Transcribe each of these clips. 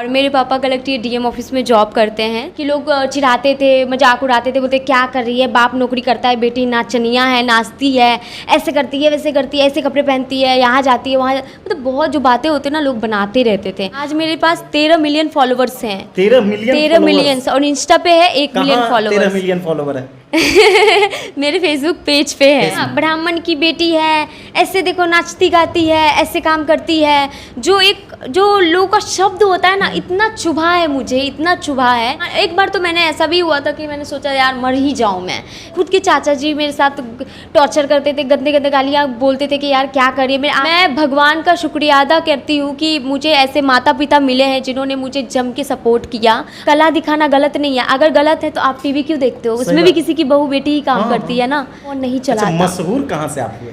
और मेरे पापा कलेक्टर डीएम ऑफिस में जॉब करते हैं कि लोग चिढ़ाते थे, मजाक उड़ाते थे, बोलते क्या कर रही है, बाप नौकरी करता है, बेटी नाचनिया है, नाचती है, ऐसे करती है, वैसे करती है, ऐसे कपड़े पहनती है, यहाँ जाती है, वहाँ मतलब बहुत जो बातें होती है ना, लोग बनाते रहते थे। आज मेरे पास 13 मिलियन फॉलोवर्स हैं। 13 मिलियन और इंस्टा पे है 1 मिलियन फॉलोवर्स। 13 मिलियन फॉलोवर है। मेरे फेसबुक पेज पे है। हाँ, ब्राह्मण की बेटी है, ऐसे देखो नाचती गाती है, ऐसे काम करती है, जो लोगों का शब्द होता है ना, इतना चुभा है मुझे, इतना चुभा है। एक बार तो मैंने ऐसा भी हुआ था कि मैंने सोचा यार मर ही जाऊं मैं। खुद के चाचा जी मेरे साथ टॉर्चर करते थे, गंदे गंदे गालियाँ बोलते थे कि यार क्या करिए। मैं भगवान का शुक्रिया अदा करती हूँ कि मुझे ऐसे माता पिता मिले हैं जिन्होंने मुझे जम के सपोर्ट किया। कला दिखाना गलत नहीं है, अगर गलत है तो आप टीवी क्यों देखते हो, उसमें भी किसी की बहू बेटी ही काम करती है ना, और नहीं चलाता। अच्छा, मशहूर कहाँ से आप हुए?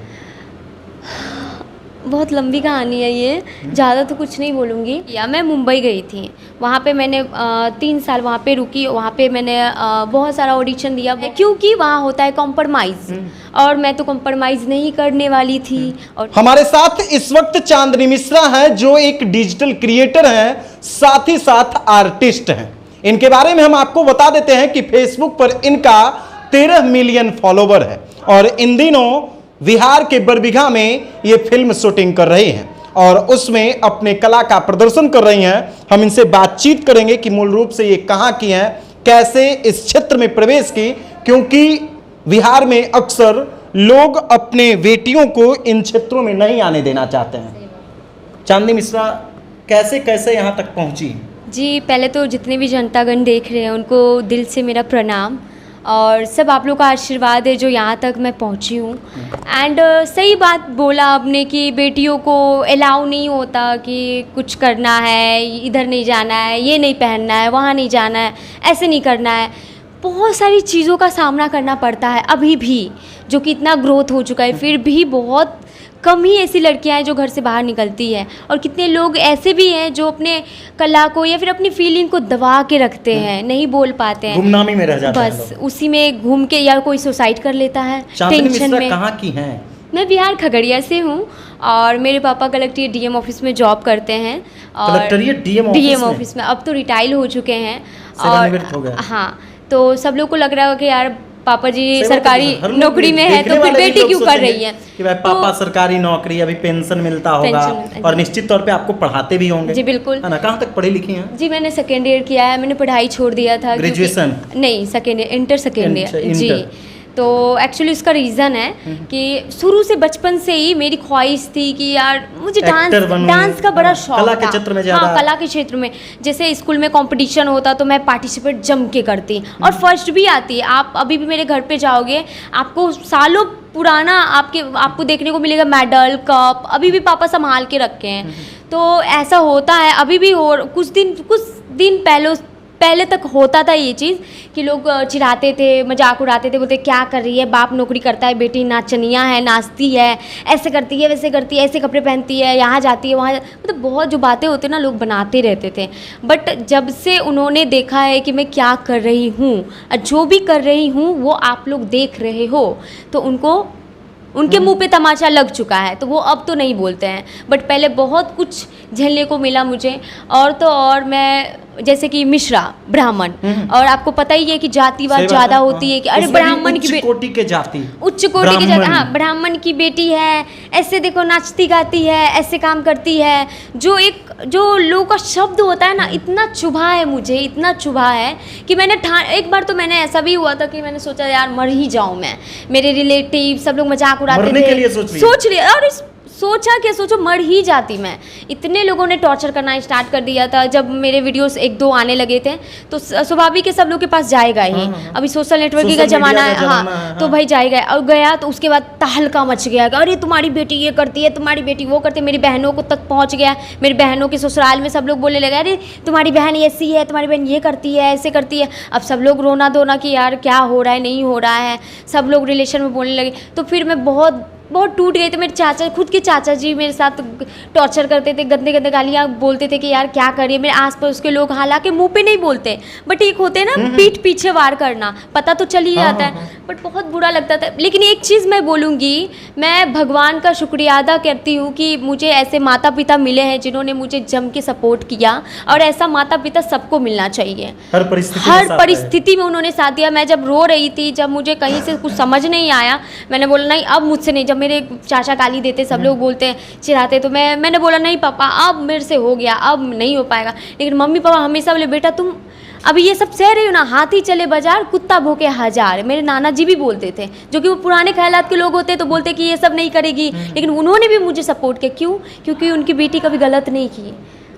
बहुत लंबी कहानी है ये, ज़्यादा तो कुछ नहीं बोलूँगी। या मैं मुंबई गई थी, वहाँ पे मैंने 3 साल वहाँ पे रुकी। वहाँ पे मैंने बहुत सारा ऑडिशन दिया, क्योंकि वहाँ होता है कॉम्प्रोमाइज़, और मैं तो कॉम्प्रोमाइज़ नहीं करने वाली थी। और हमारे साथ इस वक्त चांदनी मिश्रा है, जो एक डिजिटल क्रिएटर हैं, साथ ही साथ आर्टिस्ट हैं। इनके बारे में हम आपको बता देते हैं कि फेसबुक पर इनका 13 मिलियन फॉलोवर है और इन दिनों बिहार के बरबीघा में ये फिल्म शूटिंग कर रही हैं और उसमें अपने कला का प्रदर्शन कर रही हैं। हम इनसे बातचीत करेंगे कि मूल रूप से ये कहाँ की हैं, कैसे इस क्षेत्र में प्रवेश की, क्योंकि बिहार में अक्सर लोग अपने बेटियों को इन क्षेत्रों में नहीं आने देना चाहते हैं। चांदनी मिश्रा कैसे कैसे यहाँ तक पहुँची? जी, पहले तो जितने भी जनतागण देख रहे हैं उनको दिल से मेरा प्रणाम, और सब आप लोग का आशीर्वाद है जो यहाँ तक मैं पहुँची हूँ। एंड सही बात बोला आपने कि बेटियों को अलाउ नहीं होता कि कुछ करना है, इधर नहीं जाना है, ये नहीं पहनना है, वहाँ नहीं जाना है, ऐसे नहीं करना है। बहुत सारी चीज़ों का सामना करना पड़ता है अभी भी, जो कि इतना ग्रोथ हो चुका है, फिर भी बहुत कम ही ऐसी लड़कियां हैं जो घर से बाहर निकलती हैं, और कितने लोग ऐसे भी हैं जो अपने कला को या फिर अपनी फीलिंग को दबा के रखते हैं, नहीं बोल पाते हैं, गुमनामी में रह जाते हैं, बस उसी में घूम के, या कोई सुसाइड कर लेता है टेंशन में। कहाँ की हैं? मैं बिहार खगड़िया से हूँ और मेरे पापा कलेक्टर डीएम ऑफिस में जॉब करते हैं। और डीएम ऑफिस में अब तो रिटायर हो चुके हैं, और हो गया। हाँ, तो सब लोग को लग रहा है कि यार पापा जी सरकारी नौकरी में है, तो फिर बेटी क्यों कर रही है कि भाई पापा सरकारी नौकरी, अभी पेंशन मिलता होगा, और निश्चित तौर पे आपको पढ़ाते भी होंगे। जी बिल्कुल। है ना? कहाँ तक पढ़ी लिखी हैं? जी मैंने 2nd ईयर किया है, मैंने पढ़ाई छोड़ दिया था। ग्रेजुएशन नहीं, 2nd year, inter 2nd year जी। तो एक्चुअली उसका रीज़न है कि शुरू से बचपन से ही मेरी ख्वाहिश थी कि यार मुझे डांस का बड़ा शौक था। कला के क्षेत्र में हाँ, कला के क्षेत्र में। जैसे स्कूल में कंपटीशन होता तो मैं पार्टिसिपेट जम के करती, और फर्स्ट भी आती। आप अभी भी मेरे घर पे जाओगे, आपको सालों पुराना आपको देखने को मिलेगा मेडल, कप, अभी भी पापा संभाल के रखे हैं। तो ऐसा होता है अभी भी, और कुछ दिन पहले तक होता था ये चीज़ कि लोग चिढ़ाते थे, मजाक उड़ाते थे, बोलते क्या कर रही है, बाप नौकरी करता है, बेटी नाचनिया है, नाचती है, ऐसे करती है, वैसे करती है, ऐसे कपड़े पहनती है, यहाँ जाती है, वहाँ मतलब बहुत जो बातें होती है ना, लोग बनाते रहते थे। बट जब से उन्होंने देखा है कि मैं क्या कर रही हूँ, जो भी कर रही हूँ वो आप लोग देख रहे हो, तो उनके मुंह पे तमाचा लग चुका है, तो वो अब तो नहीं बोलते हैं। बट पहले बहुत कुछ झेलने को मिला मुझे, और तो और मैं जैसे कि मिश्रा ब्राह्मण, और आपको पता ही है कि जातिवाद ज़्यादा होती है कि अरे ब्राह्मण की उच्च कोटि के जाति, हाँ, ब्राह्मण की बेटी है, ऐसे देखो नाचती गाती है, ऐसे काम करती है, जो लोगों का शब्द होता है ना, इतना चुभा है मुझे, इतना चुभा है कि एक बार तो मैंने ऐसा भी हुआ था कि मैंने सोचा यार मर ही जाऊं मैं। मेरे रिलेटिव सब लोग मजाक उड़ाते थे, सोच रहे, और सोचा क्या, सोचो मर ही जाती मैं। इतने लोगों ने टॉर्चर करना स्टार्ट कर दिया था। जब मेरे वीडियोस 1-2 आने लगे थे तो स्वाभाविक है सब लोग के पास जाएगा ही। अभी सोशल नेटवर्किंग का ज़माना है, हाँ, तो भाई जाएगा। और गया तो उसके बाद तहलका मच गया, अरे तुम्हारी बेटी ये करती है, तुम्हारी बेटी वो करती है। मेरी बहनों को तक पहुँच गया, मेरी बहनों के ससुराल में सब लोग बोलने लगे, अरे तुम्हारी बहन ऐसी है, तुम्हारी बहन ये करती है, ऐसे करती है। अब सब लोग रोना धोना कि यार क्या हो रहा है, नहीं हो रहा है, सब लोग रिलेशन में बोलने लगे। तो फिर मैं बहुत बहुत टूट गए थे। मेरे चाचा, खुद के चाचा जी मेरे साथ टॉर्चर करते थे, गंदे गंदे गालियाँ बोलते थे कि यार क्या करिए। मेरे आसपास के लोग हालांकि मुंह पे नहीं बोलते, बट एक होते हैं ना पीठ पीछे वार करना, पता तो चल ही जाता है, बट बहुत बुरा लगता था। लेकिन एक चीज़ मैं बोलूँगी, मैं भगवान का शुक्रिया अदा करती हूँ कि मुझे ऐसे माता पिता मिले हैं जिन्होंने मुझे जम के सपोर्ट किया, और ऐसा माता पिता सबको मिलना चाहिए। हर परिस्थिति में उन्होंने साथ दिया। मैं जब रो रही थी, जब मुझे कहीं से कुछ समझ नहीं आया, मैंने बोला नहीं अब मुझसे नहीं। जब मेरे चाचा गाली देते, सब लोग बोलते हैं, चिढ़ाते, तो मैंने बोला नहीं पापा अब मेरे से हो गया, अब नहीं हो पाएगा। लेकिन मम्मी पापा हमेशा बोले बेटा तुम अभी ये सब सह रही हो ना, हाथी चले बाजार कुत्ता भूखे हजार। मेरे नाना जी भी बोलते थे, जो कि वो पुराने ख्यालात के लोग होते तो बोलते कि ये सब नहीं करेगी, लेकिन उन्होंने भी मुझे सपोर्ट किया। क्यों? क्योंकि उनकी बेटी कभी गलत नहीं की।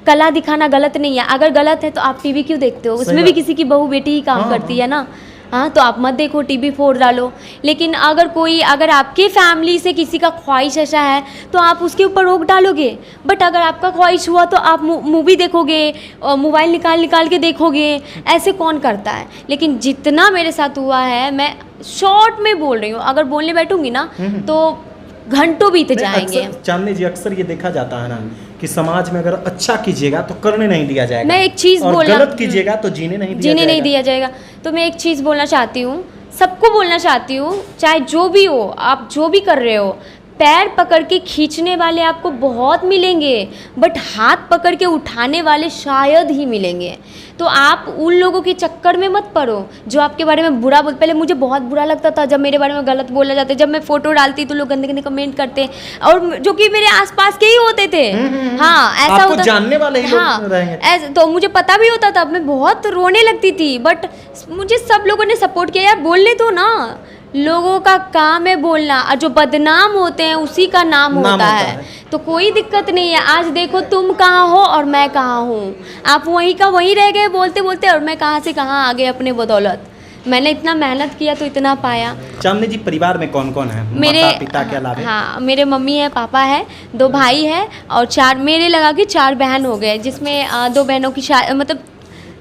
कला दिखाना गलत नहीं है, अगर गलत है तो आप टीवी क्यों देखते हो? उसमें भी किसी की बहू बेटी ही काम करती है ना। हाँ, तो आप मत देखो, टीवी फोड़ डालो। लेकिन अगर आपके फैमिली से किसी का ख्वाहिश ऐसा है तो आप उसके ऊपर रोक डालोगे, बट अगर आपका ख्वाहिश हुआ तो आप मूवी देखोगे, मोबाइल निकाल के देखोगे। ऐसे कौन करता है? लेकिन जितना मेरे साथ हुआ है, मैं शॉर्ट में बोल रही हूँ, अगर बोलने बैठूंगी ना तो घंटों बीत जाएंगे। चांदनी जी, अक्सर ये देखा जाता है ना कि समाज में अगर अच्छा कीजिएगा तो करने नहीं दिया जाएगा, मैं एक चीज़ और गलत कीजिएगा तो जीने नहीं दिया जाएगा। तो मैं एक चीज़ बोलना चाहती हूँ, सबको बोलना चाहती हूँ, चाहे जो भी हो, आप जो भी कर रहे हो, पैर पकड़ के खींचने वाले आपको बहुत मिलेंगे, बट हाथ पकड़ के उठाने वाले शायद ही मिलेंगे। तो आप उन लोगों के चक्कर में मत पड़ो जो आपके बारे में बुरा बोल। पहले मुझे बहुत बुरा लगता था जब मेरे बारे में गलत बोला जाता, जब मैं फोटो डालती तो लोग गंदे गंदे कमेंट करते, और जो कि मेरे आसपास के ही होते थे। हाँ, ऐसा होता, जानने वाले ही लोग रहेंगे। तो मुझे पता भी होता था, मैं बहुत रोने लगती थी, बट मुझे सब लोगों ने सपोर्ट किया। यार बोलने दो ना, लोगों का काम है बोलना, और जो बदनाम होते हैं उसी का नाम होता है। तो कोई दिक्कत नहीं है। आज देखो तुम कहाँ हो और मैं कहाँ हूँ, आप वहीं का वहीं रह गए बोलते बोलते, और मैं कहाँ से कहाँ आ गए अपने बदौलत। मैंने इतना मेहनत किया तो इतना पाया। चांदनी जी, परिवार में कौन कौन है? मेरे माता पिता के अलावा? हाँ, मेरे मम्मी है, पापा है, 2 भाई है, और 4 मेरे लगा के 4 बहन हो गए, जिसमें 2 बहनों की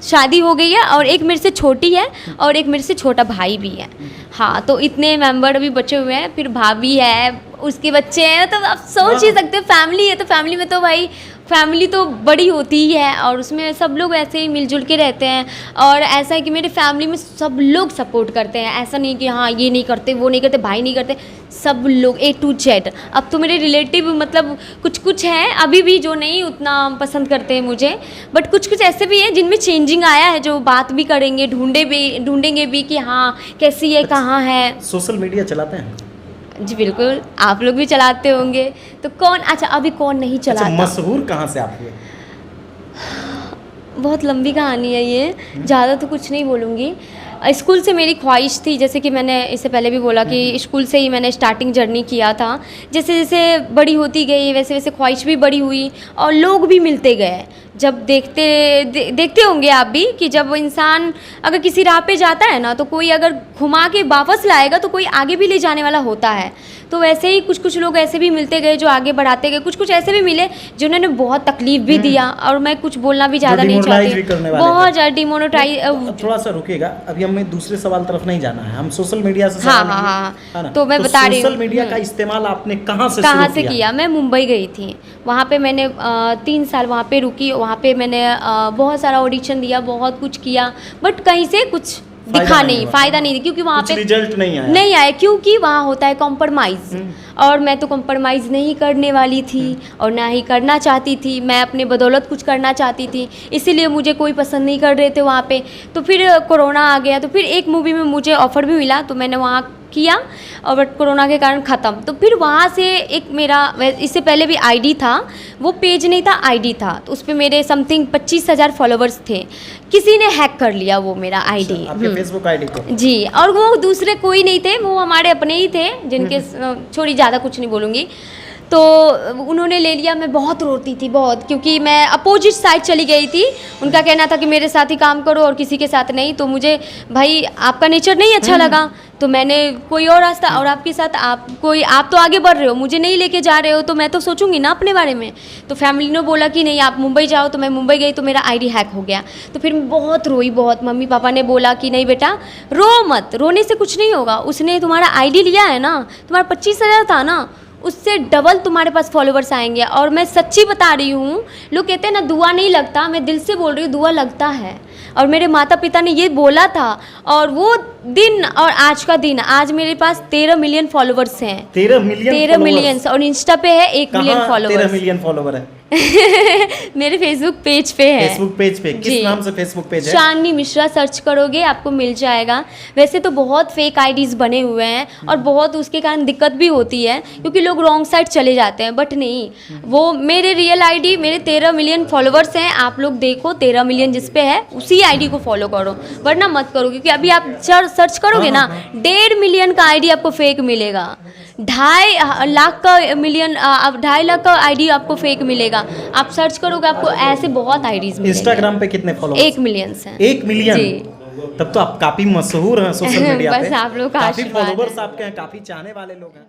शादी हो गई है, और एक मेरे से छोटी है और एक मेरे से छोटा भाई भी है। हाँ, तो इतने मेंबर अभी बचे हुए हैं। फिर भाभी है, उसके बच्चे हैं, तो आप सोच ही सकते हैं फैमिली है, तो फैमिली में तो भाई फैमिली तो बड़ी होती ही है, और उसमें सब लोग ऐसे ही मिलजुल के रहते हैं। और ऐसा है कि मेरे फैमिली में सब लोग सपोर्ट करते हैं, ऐसा नहीं कि हाँ ये नहीं करते, वो नहीं करते, भाई नहीं करते, सब लोग A to Z। अब तो मेरे रिलेटिव मतलब कुछ हैं अभी भी जो नहीं उतना पसंद करते हैं मुझे, बट कुछ ऐसे भी हैं जिनमें चेंजिंग आया है, जो बात भी करेंगे, ढूंढेंगे भी कि हाँ कैसी है, कहाँ है। सोशल मीडिया चलाते हैं? जी बिल्कुल, आप लोग भी चलाते होंगे, तो कौन, अच्छा अभी कौन नहीं चलाता? अच्छा, मशहूर कहाँ से आप हुए? बहुत लंबी कहानी है ये, ज़्यादा तो कुछ नहीं बोलूँगी। स्कूल से मेरी ख्वाहिश थी, जैसे कि मैंने इससे पहले भी बोला कि स्कूल से ही मैंने स्टार्टिंग जर्नी किया था। जैसे जैसे बड़ी होती गई वैसे वैसे ख्वाहिश भी बड़ी हुई, और लोग भी मिलते गए। जब देखते होंगे आप भी कि जब इंसान अगर किसी राह पे जाता है ना, तो कोई अगर घुमा के वापस लाएगा तो कोई आगे भी ले जाने वाला होता है। तो वैसे ही कुछ लोग ऐसे भी मिलते गए जो आगे बढ़ाते गए, कुछ ऐसे भी मिले जिन्होंने बहुत तकलीफ भी दिया। और मैं कुछ बोलना भी ज़्यादा नहीं चाहती, बहुत ज़्यादा डिमोनेटाइज। थोड़ा सा रुकेगा, अभी हमें दूसरे सवाल तरफ नहीं जाना है, हम सोशल मीडिया से हाँ, तो मैं बता रही हूँ सोशल मीडिया का इस्तेमाल आपने कहाँ से किया। मैं मुंबई गई थी, वहाँ पे मैंने 3 साल वहाँ पे रुकी, वहाँ पे मैंने बहुत सारा ऑडिशन दिया, बहुत कुछ किया, बट कहीं से कुछ दिखा नहीं, फायदा नहीं, क्योंकि वहाँ पे रिजल्ट नहीं आया, क्योंकि वहाँ होता है कॉम्प्रोमाइज़, और मैं तो कॉम्प्रोमाइज़ नहीं करने वाली थी और ना ही करना चाहती थी। मैं अपने बदौलत कुछ करना चाहती थी, इसीलिए मुझे कोई पसंद नहीं कर रहे थे वहाँ पे। तो फिर कोरोना आ गया, तो फिर एक मूवी में मुझे ऑफ़र भी मिला, तो मैंने वहाँ किया, और बट कोरोना के कारण ख़त्म। तो फिर वहाँ से एक मेरा, इससे पहले भी आईडी था, वो पेज नहीं था, आईडी था, तो उस पर मेरे समथिंग 25,000 फॉलोवर्स थे। किसी ने हैक कर लिया वो मेरा आईडी, आपके फेसबुक आईडी को। जी, और वो दूसरे कोई नहीं थे, वो हमारे अपने ही थे, जिनके छोड़ी ज़्यादा कुछ नहीं बोलूँगी। तो उन्होंने ले लिया। मैं बहुत रोती थी, बहुत, क्योंकि मैं अपोजिट साइड चली गई थी। उनका कहना था कि मेरे साथ ही काम करो और किसी के साथ नहीं। तो मुझे भाई आपका नेचर नहीं अच्छा लगा, तो मैंने कोई और रास्ता, और आपके साथ आप तो आगे बढ़ रहे हो, मुझे नहीं लेके जा रहे हो, तो मैं तो सोचूंगी ना अपने बारे में। तो फैमिली ने बोला कि नहीं आप मुंबई जाओ, तो मैं मुंबई गई तो मेरा आईडी हैक हो गया। तो फिर मैं बहुत रोई, बहुत। मम्मी पापा ने बोला कि नहीं बेटा रो मत, रोने से कुछ नहीं होगा, उसने तुम्हारा आईडी लिया है ना, तुम्हारा 25,000 था ना, उससे डबल तुम्हारे पास फॉलोवर्स आएंगे। और मैं सच्ची बता रही हूँ, लोग कहते हैं ना दुआ नहीं लगता, मैं दिल से बोल रही हूँ दुआ लगता है। और मेरे माता पिता ने ये बोला था, और वो दिन और आज का दिन, आज मेरे पास 13 मिलियन फॉलोवर्स हैं। 13 मिलियन, और इंस्टा पे है 1 मिलियन फॉलोवर्स। 13 मिलियन फॉलोवर है मेरे फेसबुक पेज पे है। फेसबुक पेज पे किस नाम से फेसबुक पेज है? चांदनी मिश्रा सर्च करोगे आपको मिल जाएगा। वैसे तो बहुत फेक आईडीज बने हुए हैं, और बहुत उसके कारण दिक्कत भी होती है, क्योंकि लोग रॉन्ग साइड चले जाते हैं, बट नहीं, वो मेरे रियल आईडी, मेरे 13 मिलियन फॉलोवर्स हैं। आप लोग देखो 13 मिलियन जिस पे है उसी आईडी को फॉलो करो, वरना मत करो, क्योंकि अभी आप सर्च करोगे ना 1.5 मिलियन का आईडी आपको फेक मिलेगा, 2.5 लाख का मिलियन, 2.5 लाख का आईडी आपको फेक मिलेगा। आप सर्च करोगे आपको ऐसे बहुत आईडीज मिलेंगे। इंस्टाग्राम पे कितने फॉलोअर्स? 1 मिलियन हैं। 1 मिलियन? जी। तब तो आप काफी मशहूर हैं सोशल मीडिया पे। बस आप लोग का काफी आशीर्वाद है। फॉलोवर्स आपके हैं, काफी चाहने वाले लोग हैं।